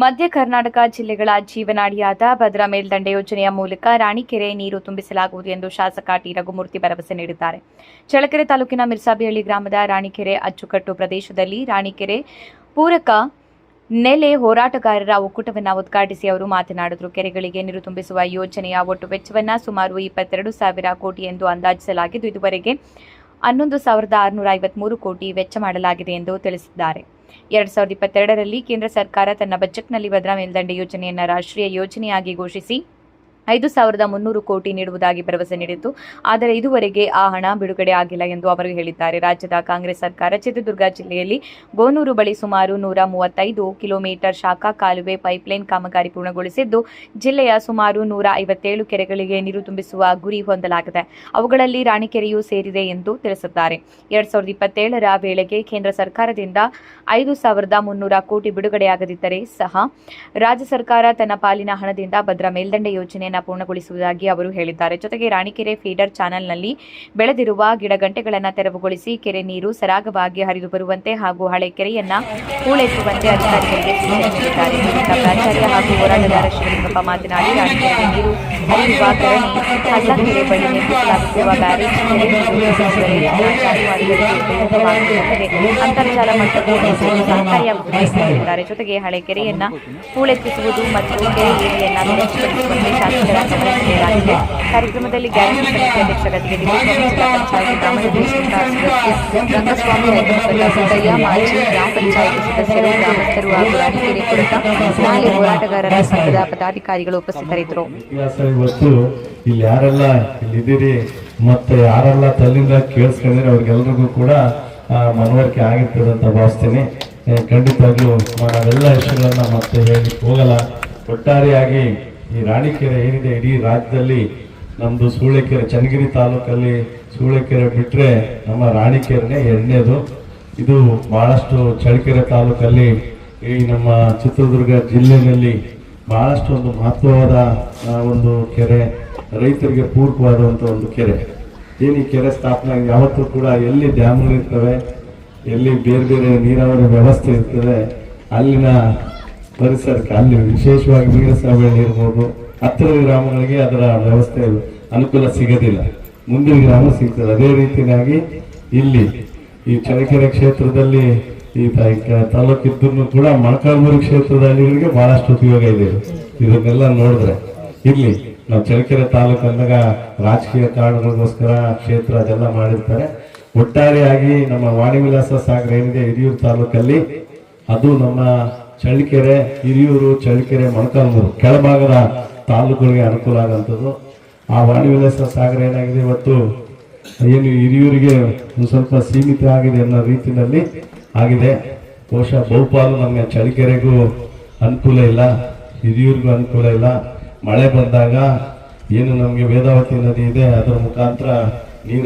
ಮಧ್ಯ ಕರ್ನಾಟಕ ಜಿಲ್ಲೆಗಳ ಜೀವನಾಡಿಯಾದ ಭದ್ರಾ ಮೇಲ್ದಂಡೆ ಯೋಜನೆಯ ಮೂಲಕ ರಾಣಿಕೆರೆ ನೀರು ತುಂಬಿಸಲಾಗುವುದು ಎಂದು ಶಾಸಕ ಟಿ ರಘುಮೂರ್ತಿ ಭರವಸೆ ನೀಡಿದ್ದಾರೆ. ಚಳ್ಳಕೆರೆ ತಾಲೂಕಿನ ಮಿರ್ಸಾಬಿಹಳ್ಳಿ ಗ್ರಾಮದ ರಾಣಿಕೆರೆ ಅಚ್ಚುಕಟ್ಟು ಪ್ರದೇಶದಲ್ಲಿ ರಾಣಿಕೆರೆ ಪೂರಕ ನೆಲೆ ಹೋರಾಟಗಾರರ ಒಕ್ಕೂಟವನ್ನು ಉದ್ಘಾಟಿಸಿ ಅವರು ಮಾತನಾಡಿದರು. ಕೆರೆಗಳಿಗೆ ನೀರು ತುಂಬಿಸುವ ಯೋಜನೆಯ ಒಟ್ಟು ವೆಚ್ಚವನ್ನು ಸುಮಾರು 22,000 ಕೋಟಿ ಎಂದು ಅಂದಾಜಿಸಲಾಗಿದ್ದು, ಇದುವರೆಗೆ 11,653 ಕೋಟಿ ವೆಚ್ಚ ಮಾಡಲಾಗಿದೆ ಎಂದು ತಿಳಿಸಿದ್ದಾರೆ. 2022ರಲ್ಲಿ ಕೇಂದ್ರ ಸರ್ಕಾರ ತನ್ನ ಬಜೆಟ್ನಲ್ಲಿ ಭದ್ರಾ ಮೇಲ್ದಂಡೆ ಯೋಜನೆಯನ್ನು ರಾಷ್ಟ್ರೀಯ ಯೋಜನೆಯಾಗಿ ಘೋಷಿಸಿ 5,300 ಕೋಟಿ ನೀಡುವುದಾಗಿ ಭರವಸೆ ನೀಡಿತ್ತು. ಆದರೆ ಇದುವರೆಗೆ ಆ ಹಣ ಬಿಡುಗಡೆ ಆಗಿಲ್ಲ ಎಂದು ಅವರು ಹೇಳಿದ್ದಾರೆ. ರಾಜ್ಯದ ಕಾಂಗ್ರೆಸ್ ಸರ್ಕಾರ ಚಿತ್ರದುರ್ಗ ಜಿಲ್ಲೆಯಲ್ಲಿ ಗೋನೂರು ಬಳಿ ಸುಮಾರು 135 ಕಿಲೋಮೀಟರ್ ಶಾಖಾ ಕಾಲುವೆ ಪೈಪ್ಲೈನ್ ಕಾಮಗಾರಿ ಪೂರ್ಣಗೊಳಿಸಿದ್ದು, ಜಿಲ್ಲೆಯ ಸುಮಾರು 157 ಕೆರೆಗಳಿಗೆ ನೀರು ತುಂಬಿಸುವ ಗುರಿ ಹೊಂದಲಾಗಿದೆ. ಅವುಗಳಲ್ಲಿ ರಾಣಿಕೆರೆಯೂ ಸೇರಿದೆ ಎಂದು ತಿಳಿಸಿದ್ದಾರೆ. 2027ರ ವೇಳೆಗೆ ಕೇಂದ್ರ ಸರ್ಕಾರದಿಂದ 5,300 ಕೋಟಿ ಬಿಡುಗಡೆಯಾಗದಿದ್ದರೆ ಸಹ ರಾಜ್ಯ ಸರ್ಕಾರ ತನ್ನ ಪಾಲಿನ ಹಣದಿಂದ ಭದ್ರಾ ಮೇಲ್ದಂಡೆ ಯೋಜನೆಯನ್ನು ಪೂರ್ಣಗೊಳಿಸುವುದಾಗಿ ಅವರು ಹೇಳಿದ್ದಾರೆ. ಜೊತೆಗೆ ರಾಣಿಕೆರೆ ಫೀಡರ್ ಚಾನೆಲ್ನಲ್ಲಿ ಬೆಳೆದಿರುವ ಗಿಡಗಂಟೆಗಳನ್ನು ತೆರವುಗೊಳಿಸಿ ಕೆರೆ ನೀರು ಸರಾಗವಾಗಿ ಹರಿದು ಬರುವಂತೆ ಹಾಗೂ ಹಳೆ ಕೆರೆಯನ್ನು ಹೂಳೆತ್ತುವಂತೆ ಅಧಿಕಾರಿಗಳಿಗೆ ಸೂಚನೆ ನೀಡಿದ್ದಾರೆ. ಪ್ರಾಚಾರ್ಯ ಹಾಗೂ ಹೋರಾಟಗಾರ ಶಿವಲಿಂಗಪ್ಪ ಮಾತನಾಡಿ, ರಾಣಿಕೆರೆಗೆ ನೀರು ಹರಿಯುವ ಕರಣಿ ಹಳ್ಳಕೆರೆ ಬಳಿ ನಿರ್ಮಿಸಲಾಗುತ್ತಿರುವ ಬ್ಯಾರೇಜ್ ಅಂತರ್ಜಲ ಮಟ್ಟಕ್ಕೆ ಸಹಕಾರಿಯಾಗುತ್ತದೆ. ಜೊತೆಗೆ ಹಳೆ ಕೆರೆಯನ್ನು ಹೂಳೆತ್ತಿಸುವುದು ಮತ್ತು ಕೆರೆ ಏರಿಯನ್ನು ದುರಸ್ತಿಪಡಿಸುವಂತೆ ಶಾಸಕರ ಗಮನ ಸೆಳೆಯಲಾಗಿದೆ. ಕಾರ್ಯಕ್ರಮದಲ್ಲಿ ಗ್ಯಾರಂಟಿ ಸಮಿತಿ ಅಧ್ಯಕ್ಷ ಗದಿಗೆ ಜಿಲ್ಲಾ ಪಂಚಾಯತ್ ಸದಸ್ಯ ರಂಗಸ್ವಾಮಿ, ರೈತ ಮುಖಂಡ ಸಿದ್ದಯ್ಯ, ಮಾಜಿ ಗ್ರಾಮ ಪಂಚಾಯತ್ ಸದಸ್ಯರು, ಗ್ರಾಮಸ್ಥರು ಹಾಗೂ ರಾಣಿಕೆರೆ ಕುರಿತ ನಾಳೆ ಹೋರಾಟಗಾರರ ಸಂಘದ ಪದಾಧಿಕಾರಿಗಳು ಉಪಸ್ಥಿತರಿದ್ದರು. ಇಲ್ಲಿ ಯಾರೆಲ್ಲ ಇಲ್ಲಿದ್ದೀರಿ ಮತ್ತೆ ಯಾರೆಲ್ಲ ತಲ್ಲಿಂದ ಕೇಳಿಸ್ಕೊಂಡಿದ್ರೆ ಅವ್ರಿಗೆಲ್ರಿಗೂ ಕೂಡ ಮನವರಿಕೆ ಆಗಿರ್ತದೆ ಅಂತ ಭಾವಿಸ್ತೀನಿ. ಖಂಡಿತವಾಗ್ಲೂ ನಾವೆಲ್ಲ ವಿಷಯಗಳನ್ನ ಮತ್ತೆ ಹೇಳಿ ಹೋಗಲ್ಲ. ಒಟ್ಟಾರೆಯಾಗಿ ಈ ರಾಣಿಕೆರೆ ಏನಿದೆ ಇಡೀ ರಾಜ್ಯದಲ್ಲಿ ನಮ್ದು ಸೂಳೆಕೆರೆ, ಚನ್ನಗಿರಿ ತಾಲೂಕಲ್ಲಿ ಸೂಳೆಕೆರೆ ಬಿಟ್ರೆ ನಮ್ಮ ರಾಣಿಕೆರೆನೇ ಎರಡನೇದು. ಇದು ಬಹಳಷ್ಟು ಚಳ್ಳಕೆರೆ ತಾಲೂಕಲ್ಲಿ ಈ ನಮ್ಮ ಚಿತ್ರದುರ್ಗ ಜಿಲ್ಲೆಯಲ್ಲಿ ಬಹಳಷ್ಟು ಒಂದು ಮಹತ್ವವಾದ ಒಂದು ಕೆರೆ, ರೈತರಿಗೆ ಪೂರಕವಾದಂಥ ಒಂದು ಕೆರೆ. ಏನು ಈ ಕೆರೆ ಸ್ಥಾಪನೆ ಯಾವತ್ತೂ ಕೂಡ ಎಲ್ಲಿ ಡ್ಯಾಮ್ಗಳಿರ್ತವೆ, ಎಲ್ಲಿ ಬೇರೆ ಬೇರೆ ನೀರಾವರಿ ವ್ಯವಸ್ಥೆ ಇರ್ತದೆ, ಅಲ್ಲಿನ ಪರಿಸರಕ್ಕೆ ಅಲ್ಲಿ ವಿಶೇಷವಾಗಿ ಮೀರಸಾಬಳ್ಳಿ ಇರ್ಬೋದು, ಹತ್ತಿರದ ಗ್ರಾಮಗಳಿಗೆ ಅದರ ವ್ಯವಸ್ಥೆ ಅನುಕೂಲ ಸಿಗೋದಿಲ್ಲ, ಮುಂದಿನ ಗ್ರಾಮ ಸಿಗ್ತದೆ. ಅದೇ ರೀತಿಯಾಗಿ ಇಲ್ಲಿ ಈ ಚಳ್ಳಕೆರೆ ಕ್ಷೇತ್ರದಲ್ಲಿ ಈ ತಾಲೂಕಿದ್ದು ಕೂಡ ಮೊಳಕಾಲ್ಮೂರು ಕ್ಷೇತ್ರದ ಹಳ್ಳಿಗಳಿಗೆ ಬಹಳಷ್ಟು ಉಪಯೋಗ ಇದೆ. ಇದನ್ನೆಲ್ಲ ನೋಡಿದ್ರೆ ಇಲ್ಲಿ ನಾವು ಚಳ್ಳಕೆರೆ ತಾಲೂಕು ಅಂದಾಗ ರಾಜಕೀಯ ಕಾರಣಗಳಿಗೋಸ್ಕರ ಕ್ಷೇತ್ರ ಅದೆಲ್ಲ ಮಾಡಿರ್ತಾರೆ. ಒಟ್ಟಾರೆಯಾಗಿ ನಮ್ಮ ವಾಣಿವಿಲಾಸ ಸಾಗರ ಏನಿದೆ ಹಿರಿಯೂರು ತಾಲೂಕಲ್ಲಿ, ಅದು ನಮ್ಮ ಚಳ್ಳಕೆರೆ, ಹಿರಿಯೂರು, ಚಳ್ಳಕೆರೆ, ಮೊಳಕಾಲ್ಮೂರು ಕೆಳಭಾಗದ ತಾಲೂಕುಗಳಿಗೆ ಅನುಕೂಲ ಆಗುವಂಥದ್ದು. ಆ ವಾಣಿವಿಲಾಸ ಸಾಗರ ಏನಾಗಿದೆ ಇವತ್ತು ಏನು ಹಿರಿಯೂರಿಗೆ ಒಂದು ಸ್ವಲ್ಪ ಸೀಮಿತ ಆಗಿದೆ ಅನ್ನೋ ರೀತಿಯಲ್ಲಿ ಆಗಿದೆ. ಬಹುಶಃ ಬಹುಪಾಲು ನಮ್ಮ ಚಳ್ಳಕೆರೆಗೂ ಅನುಕೂಲ ಇಲ್ಲ, ಹಿರಿಯೂರಿಗೂ ಅನುಕೂಲ ಇಲ್ಲ. ಮಳೆ ಬಂದಾಗ ಏನು ನಮಗೆ ವೇದಾವತಿ ನದಿ ಇದೆ, ಅದರ ಮುಖಾಂತರ ನೀರು